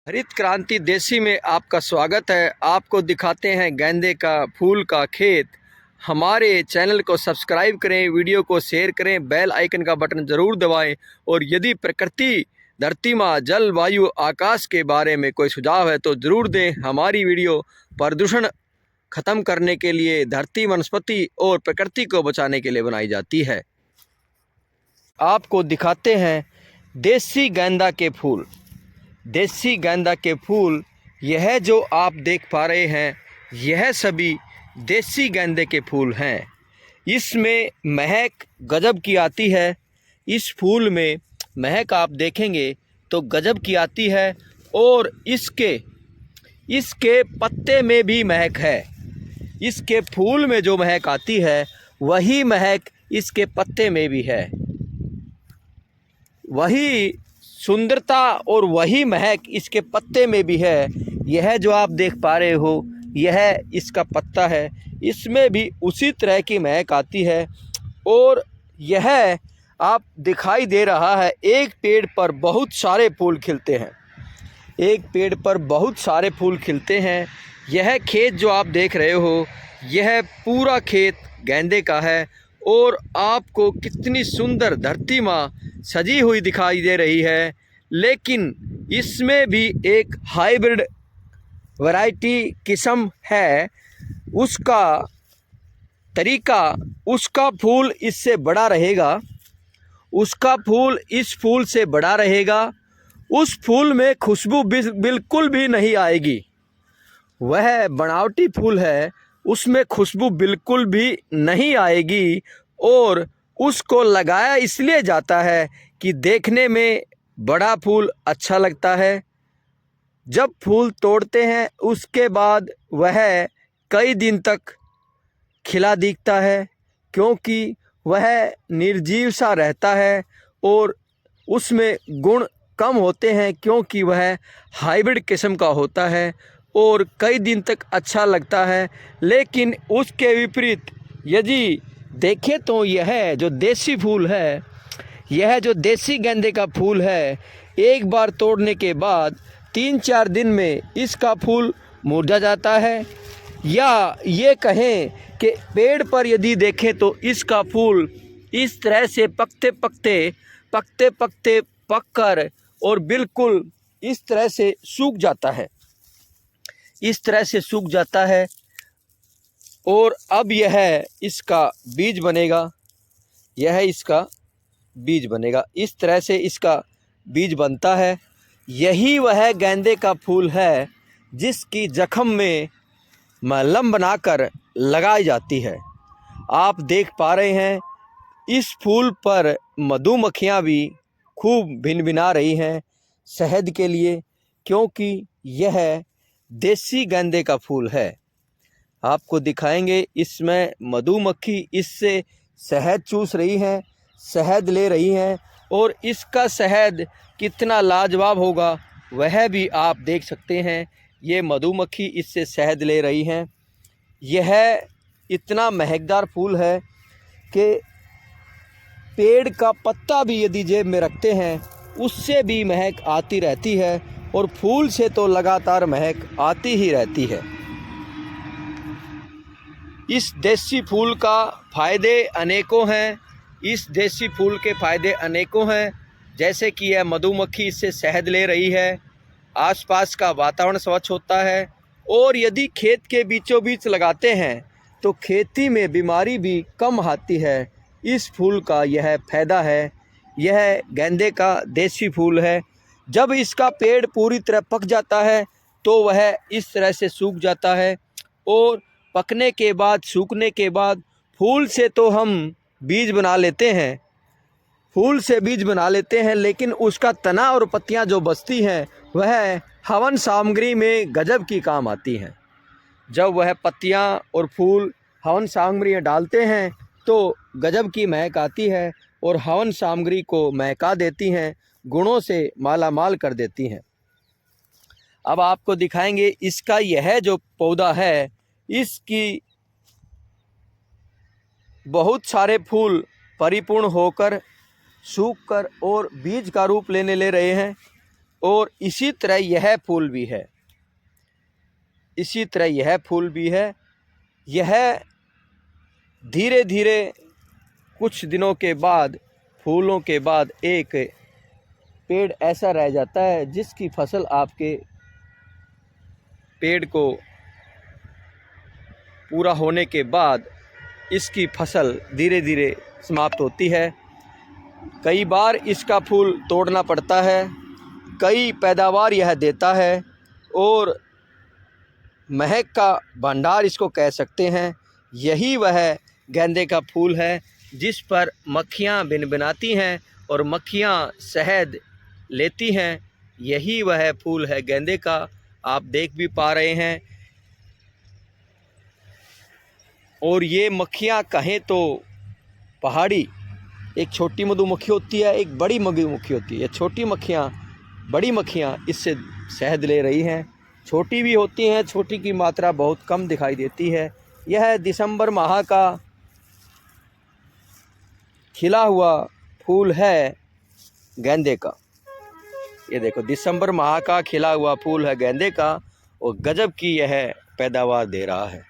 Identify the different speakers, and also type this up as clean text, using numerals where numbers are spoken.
Speaker 1: हरित क्रांति देसी में आपका स्वागत है। आपको दिखाते हैं गेंदे का फूल का खेत। हमारे चैनल को सब्सक्राइब करें, वीडियो को शेयर करें, बेल आइकन का बटन ज़रूर दबाएं। और यदि प्रकृति, धरती माँ, जल, वायु, आकाश के बारे में कोई सुझाव है तो ज़रूर दें। हमारी वीडियो प्रदूषण ख़त्म करने के लिए, धरती, वनस्पति और प्रकृति को बचाने के लिए बनाई जाती है। आपको दिखाते हैं देसी गेंदा के फूल। देसी गेंदा के फूल, यह जो आप देख पा रहे हैं, यह सभी देसी गेंदे के फूल हैं। इसमें महक गजब की आती है। इस फूल में महक आप देखेंगे तो गजब की आती है। और इसके पत्ते में भी महक है। इसके फूल में जो महक आती है वही महक इसके पत्ते में भी है। वही सुंदरता और वही महक इसके पत्ते में भी है। यह जो आप देख पा रहे हो, यह इसका पत्ता है। इसमें भी उसी तरह की महक आती है। और यह आप दिखाई दे रहा है, एक पेड़ पर बहुत सारे फूल खिलते हैं। एक पेड़ पर बहुत सारे फूल खिलते हैं। यह खेत जो आप देख रहे हो, यह पूरा खेत गेंदे का है। और आपको कितनी सुंदर धरती माँ सजी हुई दिखाई दे रही है। लेकिन इसमें भी एक हाइब्रिड वैरायटी किस्म है। उसका तरीका, उसका फूल इससे बड़ा रहेगा, उसका फूल इस फूल से बड़ा रहेगा। उस फूल में खुशबू बिल्कुल भी नहीं आएगी। वह बनावटी फूल है, उसमें खुशबू बिल्कुल भी नहीं आएगी। और उसको लगाया इसलिए जाता है कि देखने में बड़ा फूल अच्छा लगता है। जब फूल तोड़ते हैं उसके बाद वह कई दिन तक खिला दिखता है, क्योंकि वह निर्जीव सा रहता है और उसमें गुण कम होते हैं, क्योंकि वह हाइब्रिड किस्म का होता है और कई दिन तक अच्छा लगता है। लेकिन उसके विपरीत यदि देखें तो यह जो देसी फूल है, यह जो देसी गेंदे का फूल है, एक बार तोड़ने के बाद 3-4 दिन में इसका फूल मुरझा जाता है। या ये कहें कि पेड़ पर यदि देखें तो इसका फूल इस तरह से पकते पकते पककर और बिल्कुल इस तरह से सूख जाता है। इस तरह से सूख जाता है। और अब यह इसका बीज बनेगा। यह इसका बीज बनेगा। इस तरह से इसका बीज बनता है। यही वह गेंदे का फूल है जिसकी जख्म में मलहम बनाकर लगाई जाती है। आप देख पा रहे हैं, इस फूल पर मधुमक्खियाँ भी खूब भिनभिना रही हैं शहद के लिए, क्योंकि यह देसी गेंदे का फूल है। आपको दिखाएंगे, इसमें मधुमक्खी इससे शहद चूस रही हैं, शहद ले रही हैं। और इसका शहद कितना लाजवाब होगा वह भी आप देख सकते हैं। ये मधुमक्खी इससे शहद ले रही हैं। यह इतना महकदार फूल है कि पेड़ का पत्ता भी यदि जेब में रखते हैं उससे भी महक आती रहती है। और फूल से तो लगातार महक आती ही रहती है। इस देसी फूल का फ़ायदे अनेकों हैं। इस देसी फूल के फ़ायदे अनेकों हैं, जैसे कि यह मधुमक्खी इससे शहद ले रही है, आसपास का वातावरण स्वच्छ होता है। और यदि खेत के बीचों बीच लगाते हैं तो खेती में बीमारी भी कम आती है। इस फूल का यह फ़ायदा है। यह गेंदे का देसी फूल है। जब इसका पेड़ पूरी तरह पक जाता है तो वह इस तरह से सूख जाता है। और पकने के बाद, सूखने के बाद फूल से तो हम बीज बना लेते हैं, फूल से बीज बना लेते हैं, लेकिन उसका तना और पत्तियां जो बचती हैं वह हवन सामग्री में गजब की काम आती हैं। जब वह पत्तियां और फूल हवन सामग्री में डालते हैं तो गजब की महक आती है और हवन सामग्री को महका देती हैं, गुणों से माला माल कर देती हैं। अब आपको दिखाएंगे इसका यह जो पौधा है, इसकी बहुत सारे फूल परिपूर्ण होकर, सूखकर और बीज का रूप लेने ले रहे हैं। और इसी तरह यह फूल भी है, इसी तरह यह फूल भी है। यह धीरे धीरे कुछ दिनों के बाद, फूलों के बाद एक पेड़ ऐसा रह जाता है जिसकी फसल आपके पेड़ को पूरा होने के बाद इसकी फसल धीरे धीरे समाप्त होती है। कई बार इसका फूल तोड़ना पड़ता है, कई पैदावार यह देता है और महक का भंडार इसको कह सकते हैं। यही वह गेंदे का फूल है जिस पर मक्खियाँ भिनभिनाती हैं और मक्खियाँ शहद लेती हैं। यही वह फूल है गेंदे का, आप देख भी पा रहे हैं। और ये मक्खियाँ कहें तो पहाड़ी, एक छोटी मधुमक्खी होती है, एक बड़ी मधुमक्खी होती है। ये छोटी मक्खियाँ, बड़ी मक्खियाँ इससे शहद ले रही हैं। छोटी भी होती हैं, छोटी की मात्रा बहुत कम दिखाई देती है। यह दिसंबर माह का खिला हुआ फूल है गेंदे का। ये देखो, दिसंबर माह का खिला हुआ फूल है गेंदे का और गजब की यह पैदावार दे रहा है।